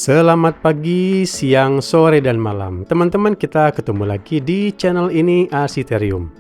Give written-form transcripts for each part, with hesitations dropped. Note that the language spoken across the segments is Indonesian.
Selamat pagi, siang, sore, dan malam. Teman-teman, kita ketemu lagi di channel ini Arsiterium.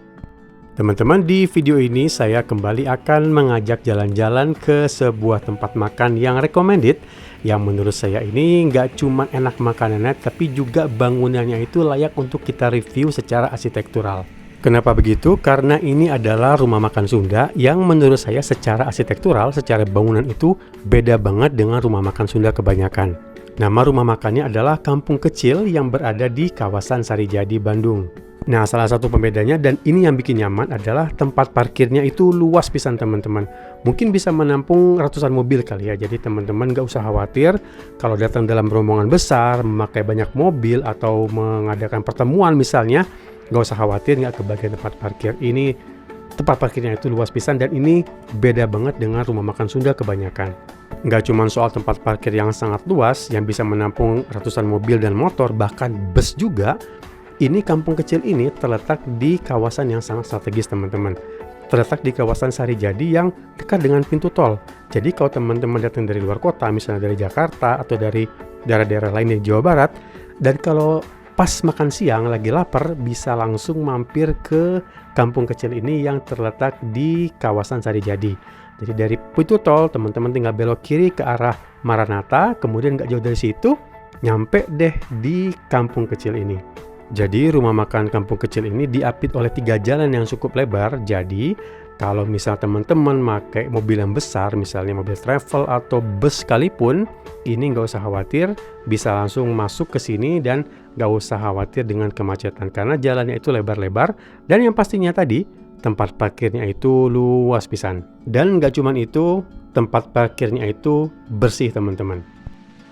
Teman-teman, di video ini saya kembali akan mengajak jalan-jalan ke sebuah tempat makan yang recommended, yang menurut saya ini nggak cuma enak makanannya, tapi juga bangunannya itu layak untuk kita review secara arsitektural. Kenapa begitu? Karena ini adalah rumah makan Sunda yang menurut saya secara arsitektural, secara bangunan itu beda banget dengan rumah makan Sunda kebanyakan. Nama rumah makannya adalah Kampung Kecil yang berada di kawasan Sarijadi, Bandung. Nah, salah satu pembedanya dan ini yang bikin nyaman adalah tempat parkirnya itu luas pisan teman-teman. Mungkin bisa menampung ratusan mobil kali ya. Jadi teman-teman gak usah khawatir kalau datang dalam rombongan besar, memakai banyak mobil atau mengadakan pertemuan misalnya, gak usah khawatir gak kebagian tempat parkir. Ini tempat parkirnya itu luas pisan dan ini beda banget dengan rumah makan Sunda kebanyakan. Nggak cuma soal tempat parkir yang sangat luas yang bisa menampung ratusan mobil dan motor, bahkan bus juga. Ini kampung kecil ini terletak di kawasan yang sangat strategis teman-teman. Terletak di kawasan Sarijadi yang dekat dengan pintu tol. Jadi kalau teman-teman datang dari luar kota, misalnya dari Jakarta atau dari daerah-daerah lain di Jawa Barat, dan kalau pas makan siang lagi lapar, bisa langsung mampir ke kampung kecil ini yang terletak di kawasan Sarijadi. Jadi dari pintu tol teman-teman tinggal belok kiri ke arah Maranatha, kemudian nggak jauh dari situ nyampe deh di kampung kecil ini. Jadi rumah makan kampung kecil ini diapit oleh 3 jalan yang cukup lebar. Jadi kalau misal teman-teman pakai mobil yang besar, misalnya mobil travel atau bus sekalipun, ini nggak usah khawatir, bisa langsung masuk ke sini dan nggak usah khawatir dengan kemacetan karena jalannya itu lebar-lebar dan yang pastinya tadi tempat parkirnya itu luas pisan. Dan nggak cuman itu, tempat parkirnya itu bersih teman-teman.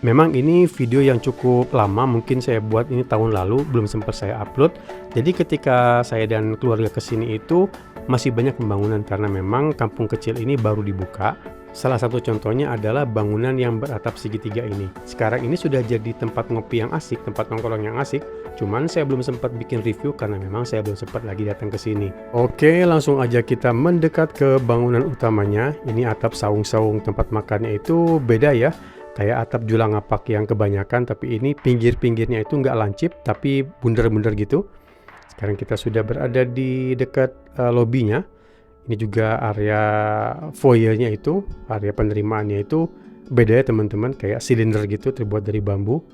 Memang ini video yang cukup lama, mungkin saya buat ini tahun lalu, belum sempat saya upload. Jadi ketika saya dan keluarga kesini itu masih banyak pembangunan karena memang kampung kecil ini baru dibuka. Salah satu contohnya adalah bangunan yang beratap segitiga ini. Sekarang ini sudah jadi tempat ngopi yang asik, tempat nongkrong yang asik. Cuman saya belum sempat bikin review karena memang saya belum sempat lagi datang ke sini. Oke, langsung aja kita mendekat ke bangunan utamanya. Ini atap saung-saung tempat makannya itu beda ya. Kayak atap julang ngapak yang kebanyakan, tapi ini pinggir-pinggirnya itu nggak lancip, tapi bundar-bundar gitu. Sekarang kita sudah berada di dekat lobinya. Ini juga area foyernya itu, area penerimaannya itu beda ya teman-teman, kayak silinder gitu terbuat dari bambu.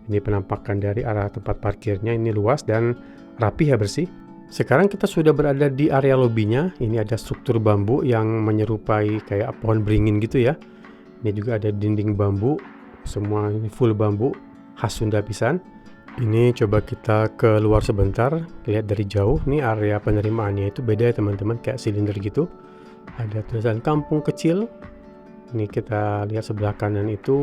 Ini penampakan dari arah tempat parkirnya, ini luas dan rapi ya, bersih. Sekarang kita sudah berada di area lobinya. Ini ada struktur bambu yang menyerupai kayak pohon beringin gitu ya. Ini juga ada dinding bambu, semua ini full bambu, khas Sunda pisan. Ini coba kita keluar sebentar, lihat dari jauh. Nih area penerimaannya itu beda ya teman-teman, kayak silinder gitu. Ada tulisan kampung kecil. Ini kita lihat sebelah kanan itu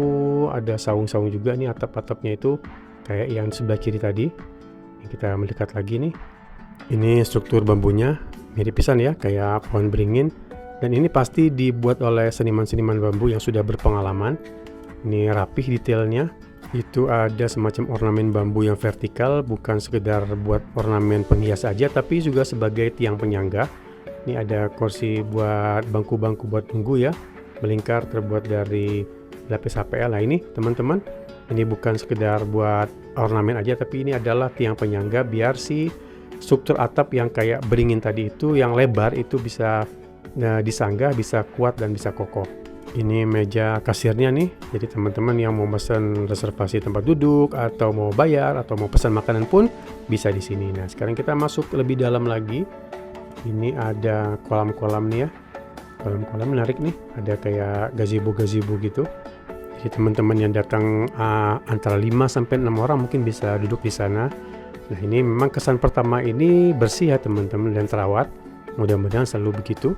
ada saung-saung juga. Nih atap-atapnya itu kayak yang sebelah kiri tadi. Ini kita mendekat lagi nih. Ini struktur bambunya mirip pisan ya, kayak pohon beringin. Dan ini pasti dibuat oleh seniman-seniman bambu yang sudah berpengalaman. Ini rapih detailnya. Itu ada semacam ornamen bambu yang vertikal, bukan sekedar buat ornamen penghias aja, tapi juga sebagai tiang penyangga. Ini ada kursi buat bangku-bangku buat tunggu ya, melingkar terbuat dari lapis HPL. Nah ini teman-teman, ini bukan sekedar buat ornamen aja, tapi ini adalah tiang penyangga biar si struktur atap yang kayak beringin tadi itu, yang lebar itu bisa disanggah, bisa kuat dan bisa kokoh. Ini meja kasirnya nih, jadi teman-teman yang mau pesan reservasi tempat duduk atau mau bayar atau mau pesan makanan pun bisa di sini. Nah, sekarang kita masuk lebih dalam lagi. Ini ada kolam-kolam nih ya. Kolam-kolam menarik nih, ada kayak gazebo-gazebo gitu. Jadi teman-teman yang datang antara 5 sampai 6 orang mungkin bisa duduk di sana. Nah, ini memang kesan pertama ini bersih ya teman-teman dan terawat. Mudah-mudahan selalu begitu.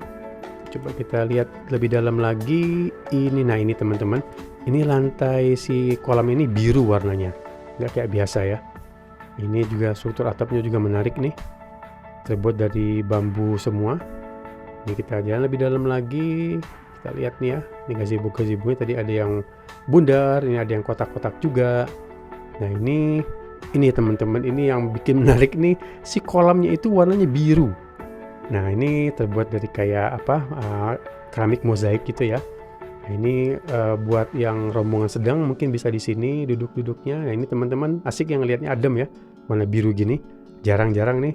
Coba kita lihat lebih dalam lagi. Nah ini teman-teman, ini lantai si kolam ini biru warnanya, nggak kayak biasa ya. Ini juga struktur atapnya juga menarik nih, terbuat dari bambu semua. Ini kita jalan lebih dalam lagi, kita lihat nih ya. Ini gazebo-gazebonya tadi ada yang bundar, ini ada yang kotak-kotak juga. Nah ini teman-teman, ini yang bikin menarik nih, si kolamnya itu warnanya biru. Nah ini terbuat dari kayak keramik mozaik gitu ya. Nah, ini buat yang rombongan sedang mungkin bisa di sini duduk-duduknya. Nah, ini teman-teman asik yang lihatnya adem ya, warna biru gini. Jarang-jarang nih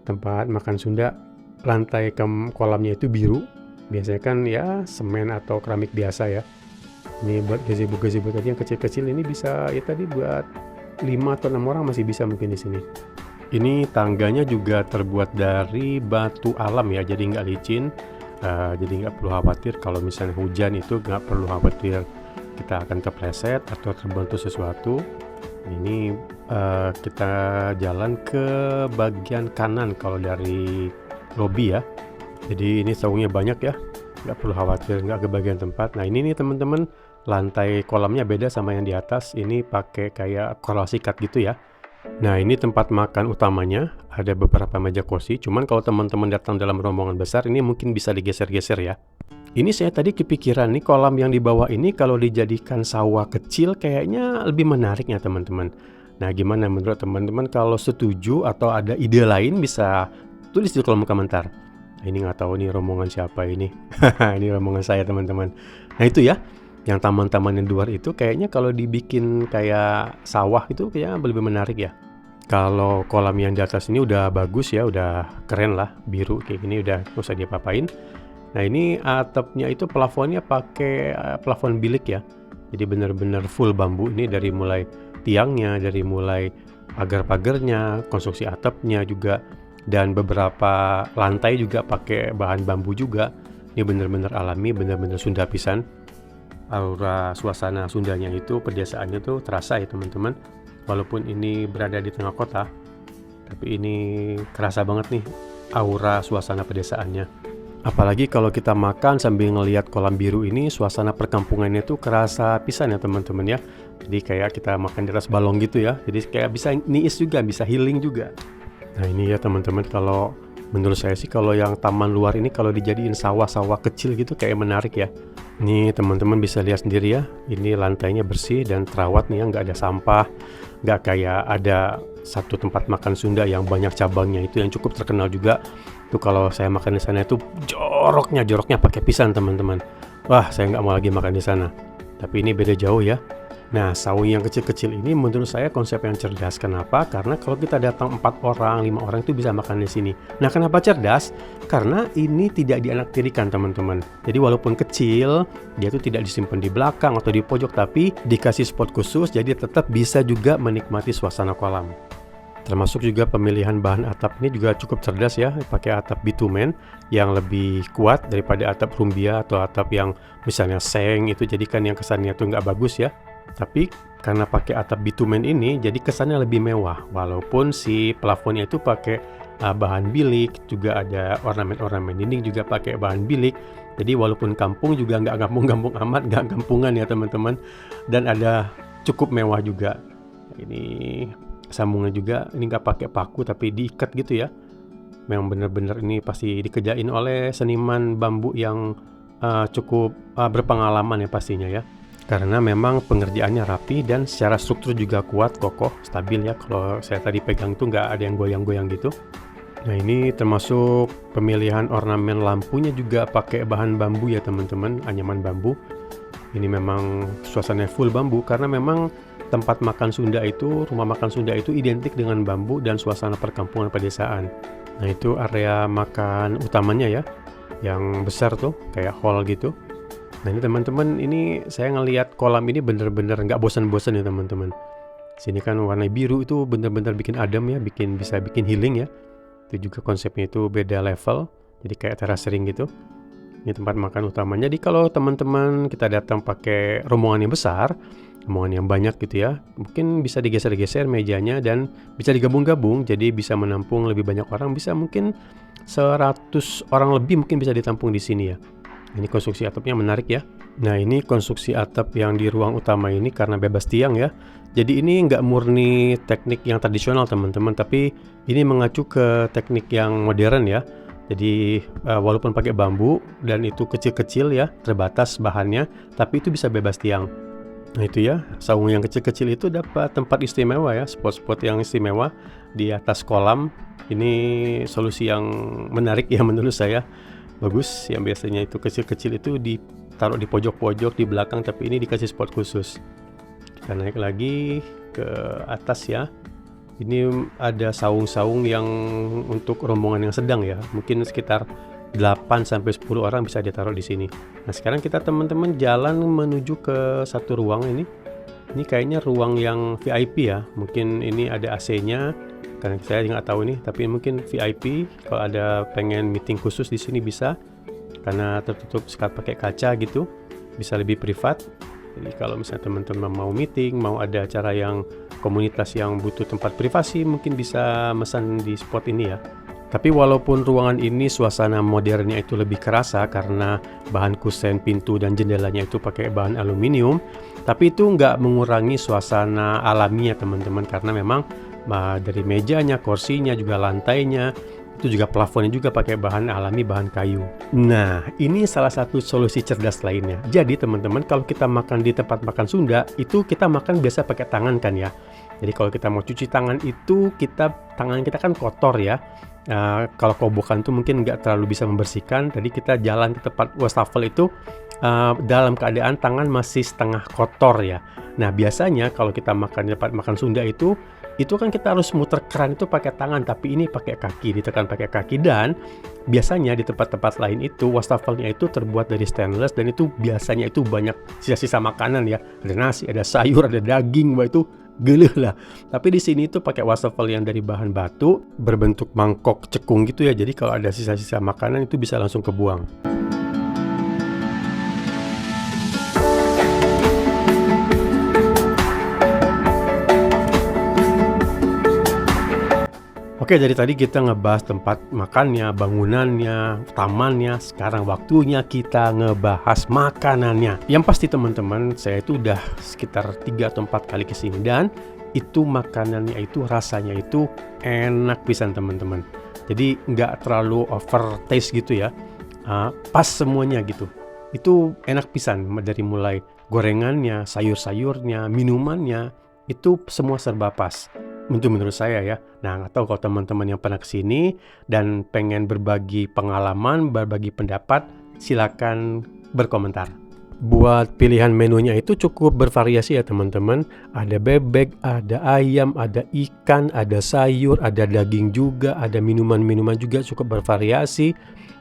tempat makan Sunda lantai kolamnya itu biru. Biasanya kan ya semen atau keramik biasa ya. Ini buat gazebo-gazebo tadi yang kecil-kecil ini bisa ya tadi buat 5 atau 6 orang masih bisa mungkin di sini. Ini tangganya juga terbuat dari batu alam ya, jadi nggak licin. Jadi nggak perlu khawatir kalau misalnya hujan itu nggak perlu khawatir kita akan kepleset atau terbentur sesuatu. Ini kita jalan ke bagian kanan kalau dari lobi ya. Jadi ini saungnya banyak ya, nggak perlu khawatir nggak ke bagian tempat. Nah ini nih teman-teman, lantai kolamnya beda sama yang di atas. Ini pakai kayak kolasi cut gitu ya. Nah ini tempat makan utamanya, ada beberapa meja kursi, cuman kalau teman-teman datang dalam rombongan besar ini mungkin bisa digeser-geser ya. Ini saya tadi kepikiran nih, kolam yang di bawah ini kalau dijadikan sawah kecil kayaknya lebih menarik ya teman-teman. Nah gimana menurut teman-teman, kalau setuju atau ada ide lain bisa tulis di kolom komentar. Nah, ini nggak tahu nih rombongan siapa ini. Ini rombongan saya teman-teman. Nah itu ya, yang taman-taman yang luar itu kayaknya kalau dibikin kayak sawah itu kayaknya lebih menarik ya. Kalau kolam yang di atas ini udah bagus ya, udah keren lah, biru kayak gini udah nggak usah diapa-apain. Nah ini atapnya itu plafonnya pakai plafon bilik ya. Jadi benar-benar full bambu, ini dari mulai tiangnya, dari mulai pagar-pagarnya, konstruksi atapnya juga, dan beberapa lantai juga pakai bahan bambu juga. Ini benar-benar alami, benar-benar Sunda pisan. Aura suasana Sundanya itu, pedesaannya tuh terasa ya teman-teman. Walaupun ini berada di tengah kota, tapi ini kerasa banget nih aura suasana pedesaannya. Apalagi kalau kita makan sambil ngelihat kolam biru ini, suasana perkampungannya tuh kerasa pisan ya teman-teman ya. Jadi kayak kita makan di atas balong gitu ya. Jadi kayak bisa niis juga, bisa healing juga. Nah ini ya teman-teman, kalau menurut saya sih kalau yang taman luar ini kalau dijadiin sawah-sawah kecil gitu kayak menarik ya. Nih teman-teman bisa lihat sendiri ya, ini lantainya bersih dan terawat nih ya, nggak ada sampah, nggak kayak ada satu tempat makan Sunda yang banyak cabangnya itu yang cukup terkenal juga. Tuh kalau saya makan di sana itu joroknya pakai pisang teman-teman. Wah saya nggak mau lagi makan di sana. Tapi ini beda jauh ya. Nah, saung yang kecil-kecil ini menurut saya konsep yang cerdas. Kenapa? Karena kalau kita datang 4 orang, 5 orang itu bisa makan di sini. Nah, kenapa cerdas? Karena ini tidak dianaktirikan, teman-teman. Jadi walaupun kecil, dia itu tidak disimpan di belakang atau di pojok, tapi dikasih spot khusus, jadi tetap bisa juga menikmati suasana kolam. Termasuk juga pemilihan bahan atap ini juga cukup cerdas ya, pakai atap bitumen yang lebih kuat daripada atap rumbia atau atap yang misalnya seng itu, jadi kan yang kesannya tuh nggak bagus ya. Tapi karena pakai atap bitumen ini jadi kesannya lebih mewah, walaupun si plafonnya itu pakai bahan bilik, juga ada ornamen-ornamen dinding juga pakai bahan bilik. Jadi walaupun kampung juga nggak kampung-kampung amat, nggak kampungan ya teman-teman, dan ada cukup mewah juga. Ini sambungan juga, ini nggak pakai paku tapi diikat gitu ya. Memang benar-benar ini pasti dikerjain oleh seniman bambu yang cukup berpengalaman ya pastinya ya. Karena memang pengerjaannya rapi dan secara struktur juga kuat, kokoh, stabil ya. Kalau saya tadi pegang tuh nggak ada yang goyang-goyang gitu. Nah ini termasuk pemilihan ornamen lampunya juga pakai bahan bambu ya teman-teman, anyaman bambu. Ini memang suasananya full bambu karena memang tempat makan Sunda itu, rumah makan Sunda itu identik dengan bambu dan suasana perkampungan pedesaan. Nah itu area makan utamanya ya, yang besar tuh kayak hall gitu. Nah ini teman-teman, ini saya ngelihat kolam ini bener-bener nggak bosan-bosan ya teman-teman. Sini kan warna biru itu bener-bener bikin adem ya, bisa bikin healing ya. Itu juga konsepnya itu beda level, jadi kayak terasering gitu. Ini tempat makan utamanya. Jadi kalau teman-teman kita datang pakai rombongan yang besar, rombongan yang banyak gitu ya, mungkin bisa digeser-geser mejanya dan bisa digabung-gabung, jadi bisa menampung lebih banyak orang, bisa mungkin 100 orang lebih mungkin bisa ditampung di sini ya. Ini konstruksi atapnya menarik ya. Nah ini konstruksi atap yang di ruang utama ini karena bebas tiang ya. Jadi ini nggak murni teknik yang tradisional teman-teman, tapi ini mengacu ke teknik yang modern ya. Jadi walaupun pakai bambu dan itu kecil-kecil ya, terbatas bahannya, tapi itu bisa bebas tiang. Nah itu ya, saung yang kecil-kecil itu dapat tempat istimewa ya, spot-spot yang istimewa di atas kolam. Ini solusi yang menarik ya menurut saya. Bagus, yang biasanya itu kecil-kecil itu taruh di pojok-pojok di belakang, tapi ini dikasih spot khusus. Kita naik lagi ke atas ya. Ini ada saung-saung yang untuk rombongan yang sedang ya, mungkin sekitar 8-10 orang bisa ditaruh di sini. Nah sekarang kita teman-teman jalan menuju ke satu ruang ini. Ini kayaknya ruang yang VIP ya, mungkin ini ada AC-nya. Karena saya nggak tahu nih, tapi mungkin VIP. Kalau ada pengen meeting khusus di sini bisa, karena tertutup sekat pakai kaca gitu, bisa lebih privat. Jadi kalau misalnya teman-teman mau meeting, mau ada acara yang komunitas yang butuh tempat privasi, mungkin bisa pesan di spot ini ya. Tapi walaupun ruangan ini suasana modernnya itu lebih kerasa karena bahan kusen pintu dan jendelanya itu pakai bahan aluminium, tapi itu nggak mengurangi suasana alaminya teman-teman, karena memang dari mejanya, kursinya, juga lantainya, itu juga plafonnya juga pakai bahan alami, bahan kayu. Nah, ini salah satu solusi cerdas lainnya. Jadi teman-teman, kalau kita makan di tempat makan Sunda, itu kita makan biasa pakai tangan kan ya. Jadi kalau kita mau cuci tangan itu, tangan kita kan kotor ya. Kalau kobokan itu mungkin nggak terlalu bisa membersihkan. Jadi kita jalan ke tempat wastafel itu dalam keadaan tangan masih setengah kotor ya. Nah biasanya kalau kita makan di tempat makan Sunda itu kan kita harus muter keran itu pakai tangan, tapi ini pakai kaki, ditekan pakai kaki. Dan biasanya di tempat-tempat lain itu wastafelnya itu terbuat dari stainless, dan itu biasanya itu banyak sisa-sisa makanan ya, ada nasi, ada sayur, ada daging, wah itu geleh lah. Tapi di sini itu pakai wastafel yang dari bahan batu berbentuk mangkok cekung gitu ya, jadi kalau ada sisa-sisa makanan itu bisa langsung kebuang. Oke, dari tadi kita ngebahas tempat makannya, bangunannya, tamannya. Sekarang waktunya kita ngebahas makanannya. Yang pasti teman-teman, saya itu udah sekitar 3 atau 4 kali kesini, dan itu makanannya itu rasanya itu enak pisan teman-teman. Jadi nggak terlalu over taste gitu ya, pas semuanya gitu. Itu enak pisan, dari mulai gorengannya, sayur-sayurnya, minumannya, itu semua serba pas. Menurut saya ya. Nah, nggak tahu kalau teman-teman yang pernah kesini dan pengen berbagi pengalaman, berbagi pendapat, silakan berkomentar. Buat pilihan menunya itu cukup bervariasi ya teman-teman. Ada bebek, ada ayam, ada ikan, ada sayur, ada daging juga, ada minuman-minuman juga cukup bervariasi.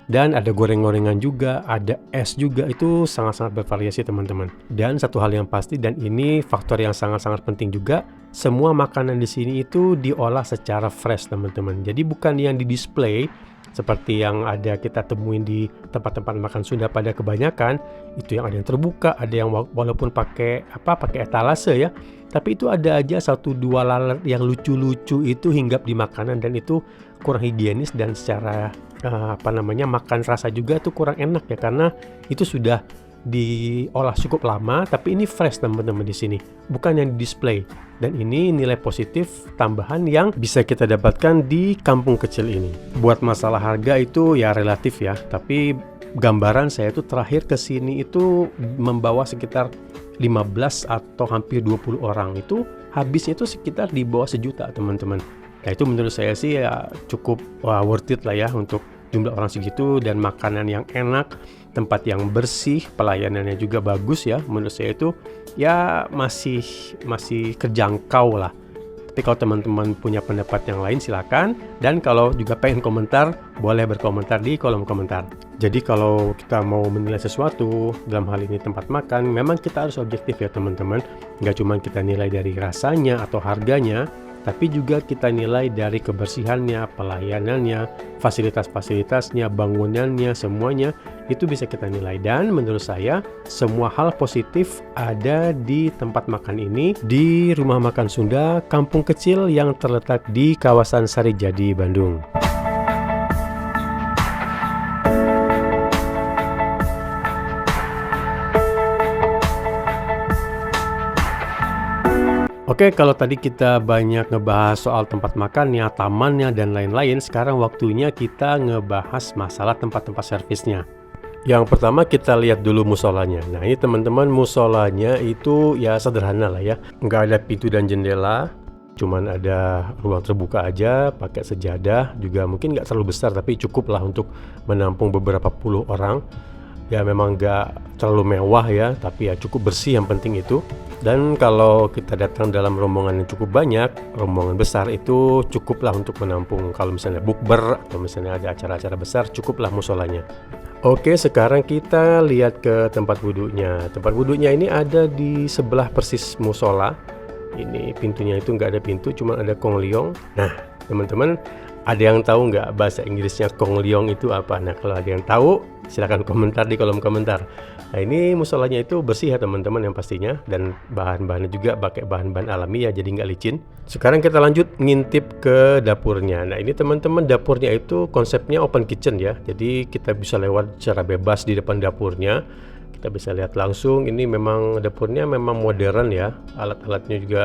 Dan ada goreng-gorengan juga, ada es juga, itu sangat-sangat bervariasi teman-teman. Dan satu hal yang pasti, dan ini faktor yang sangat-sangat penting juga, semua makanan di sini itu diolah secara fresh teman-teman. Jadi bukan yang di display seperti yang ada kita temuin di tempat-tempat makan Sunda pada kebanyakan. Itu yang ada yang terbuka, ada yang walaupun pakai etalase ya, tapi itu ada aja 1-2 lalat yang lucu-lucu itu hinggap di makanan, dan itu kurang higienis, dan secara makan rasa juga itu kurang enak ya, karena itu sudah diolah cukup lama. Tapi ini fresh teman-teman di sini, bukan yang di display. Dan ini nilai positif tambahan yang bisa kita dapatkan di kampung kecil ini. Buat masalah harga itu ya relatif ya, tapi gambaran saya itu terakhir ke sini itu membawa sekitar 15 atau hampir 20 orang, itu habisnya itu sekitar di bawah 1 juta teman-teman. Nah itu menurut saya sih ya cukup worth it lah ya untuk jumlah orang segitu, dan makanan yang enak, tempat yang bersih, pelayanannya juga bagus ya. Menurut saya itu ya masih terjangkau lah. Tapi kalau teman-teman punya pendapat yang lain silakan, dan kalau juga pengen komentar boleh berkomentar di kolom komentar. Jadi kalau kita mau menilai sesuatu, dalam hal ini tempat makan, memang kita harus objektif ya teman-teman. Nggak cuma kita nilai dari rasanya atau harganya, tapi juga kita nilai dari kebersihannya, pelayanannya, fasilitas-fasilitasnya, bangunannya, semuanya itu bisa kita nilai. Dan menurut saya semua hal positif ada di tempat makan ini, di Rumah Makan Sunda Kampung Kecil yang terletak di kawasan Sarijadi, Bandung. Oke, kalau tadi kita banyak ngebahas soal tempat makannya, tamannya, dan lain-lain, sekarang waktunya kita ngebahas masalah tempat-tempat servisnya. Yang pertama kita lihat dulu musolanya. Nah ini teman-teman, musolanya itu ya sederhana lah ya. Nggak ada pintu dan jendela, cuman ada ruang terbuka aja, pakai sejadah, juga mungkin nggak terlalu besar, tapi cukup lah untuk menampung beberapa puluh orang. Ya memang nggak terlalu mewah ya, tapi ya cukup bersih, yang penting itu. Dan kalau kita datang dalam rombongan yang cukup banyak, rombongan besar, itu cukuplah untuk menampung. Kalau misalnya bukber atau misalnya ada acara-acara besar, cukuplah musolanya. Oke, sekarang kita lihat ke tempat wudhunya. Tempat wudhunya ini ada di sebelah persis musola. Ini pintunya itu nggak ada pintu, cuma ada kongliong. Nah, teman-teman, ada yang tahu nggak bahasa Inggrisnya kongliong itu apa? Nah, kalau ada yang tahu, silahkan komentar di kolom komentar. Nah, ini musolanya itu bersih ya teman-teman yang pastinya, dan bahan-bahannya juga pakai bahan-bahan alami ya, jadi nggak licin. Sekarang kita lanjut ngintip ke dapurnya. Nah, ini teman-teman, dapurnya itu konsepnya open kitchen ya, jadi kita bisa lewat secara bebas di depan dapurnya. Kita bisa lihat langsung. Ini memang dapurnya memang modern ya, alat-alatnya juga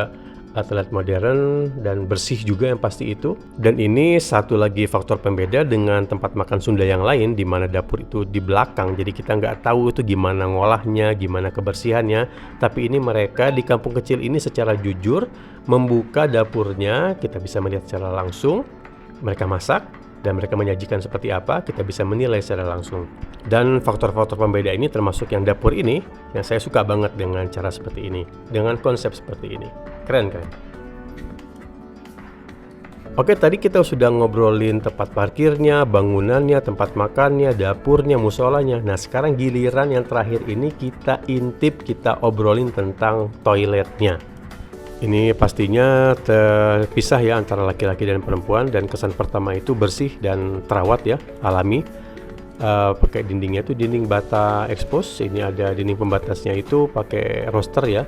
alat-alat modern dan bersih juga yang pasti itu. Dan ini satu lagi faktor pembeda dengan tempat makan Sunda yang lain, di mana dapur itu di belakang, jadi kita nggak tahu itu gimana ngolahnya, gimana kebersihannya. Tapi ini mereka di kampung kecil ini secara jujur membuka dapurnya, kita bisa melihat secara langsung mereka masak dan mereka menyajikan seperti apa, kita bisa menilai secara langsung. Dan faktor-faktor pembeda ini termasuk yang dapur ini, yang saya suka banget dengan cara seperti ini, dengan konsep seperti ini. Keren kan? Oke, tadi kita sudah ngobrolin tempat parkirnya, bangunannya, tempat makannya, dapurnya, musolanya. Nah, sekarang giliran yang terakhir ini kita intip, kita obrolin tentang toiletnya. Ini pastinya terpisah ya antara laki-laki dan perempuan, dan kesan pertama itu bersih dan terawat ya, alami. Pakai dindingnya itu dinding bata expose. Ini ada dinding pembatasnya itu pakai roster ya.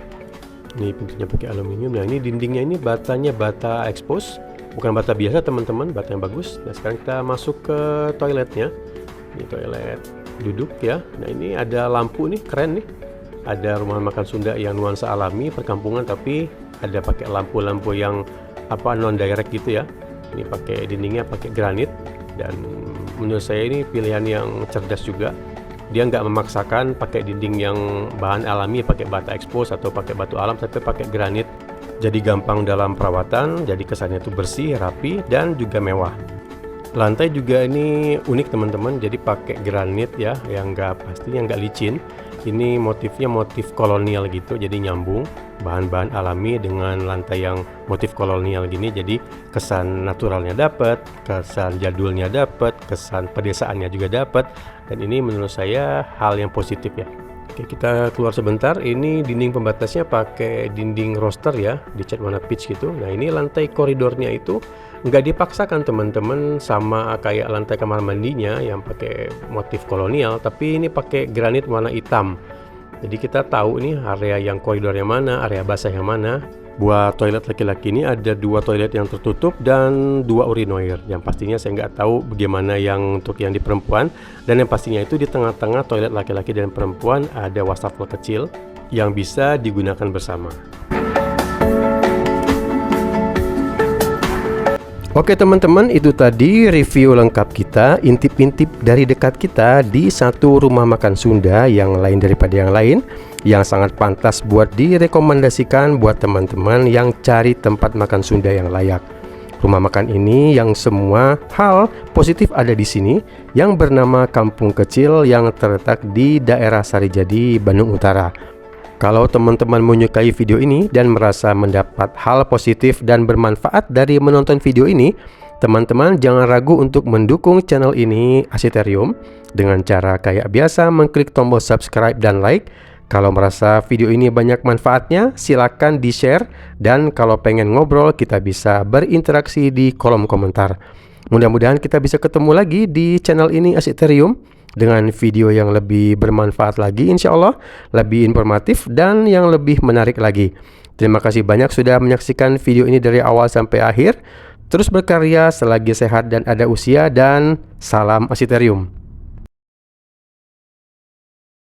Ini pintunya pakai aluminium. Nah, ini dindingnya ini batanya bata expose, bukan bata biasa teman-teman, bata yang bagus. Nah, sekarang kita masuk ke toiletnya. Ini toilet duduk ya. Nah, ini ada lampu nih, keren nih. Ada rumah makan Sunda yang nuansa alami perkampungan, tapi ada pakai lampu-lampu yang non direct gitu ya. Ini pakai dindingnya pakai granit, dan menurut saya ini pilihan yang cerdas juga. Dia nggak memaksakan pakai dinding yang bahan alami, pakai bata expose atau pakai batu alam, tapi pakai granit. Jadi gampang dalam perawatan, jadi kesannya itu bersih, rapi, dan juga mewah. Lantai juga ini unik teman-teman, jadi pakai granit ya, yang pastinya nggak licin. Ini motifnya motif kolonial gitu, jadi nyambung bahan-bahan alami dengan lantai yang motif kolonial gini, jadi kesan naturalnya dapat, kesan jadulnya dapat, kesan pedesaannya juga dapat, dan ini menurut saya hal yang positif ya. Oke, kita keluar sebentar. Ini dinding pembatasnya pakai dinding roster ya, dicat warna peach gitu. Nah, ini lantai koridornya itu nggak dipaksakan teman-teman sama kayak lantai kamar mandinya yang pakai motif kolonial, tapi ini pakai granit warna hitam. Jadi kita tahu ini area yang koridor yang mana, area basah yang mana. Buat toilet laki-laki ini ada 2 toilet yang tertutup dan 2 urinoir. Yang pastinya saya nggak tahu bagaimana yang untuk yang di perempuan. Dan yang pastinya itu di tengah-tengah toilet laki-laki dan perempuan ada wastafel kecil yang bisa digunakan bersama. Oke teman-teman, itu tadi review lengkap kita, intip-intip dari dekat kita di satu rumah makan Sunda yang lain daripada yang lain, yang sangat pantas buat direkomendasikan buat teman-teman yang cari tempat makan Sunda yang layak. Rumah makan ini yang semua hal positif ada di sini, yang bernama Kampung Kecil yang terletak di daerah Sarijadi, Bandung Utara. Kalau teman-teman menyukai video ini dan merasa mendapat hal positif dan bermanfaat dari menonton video ini, teman-teman jangan ragu untuk mendukung channel ini Asiterium dengan cara kayak biasa mengklik tombol subscribe dan like. Kalau merasa video ini banyak manfaatnya, silakan di-share, dan kalau pengen ngobrol kita bisa berinteraksi di kolom komentar. Mudah-mudahan kita bisa ketemu lagi di channel ini Asiterium dengan video yang lebih bermanfaat lagi, insya Allah lebih informatif dan yang lebih menarik lagi. Terima kasih banyak sudah menyaksikan video ini dari awal sampai akhir. Terus berkarya selagi sehat dan ada usia, dan salam Asiterium.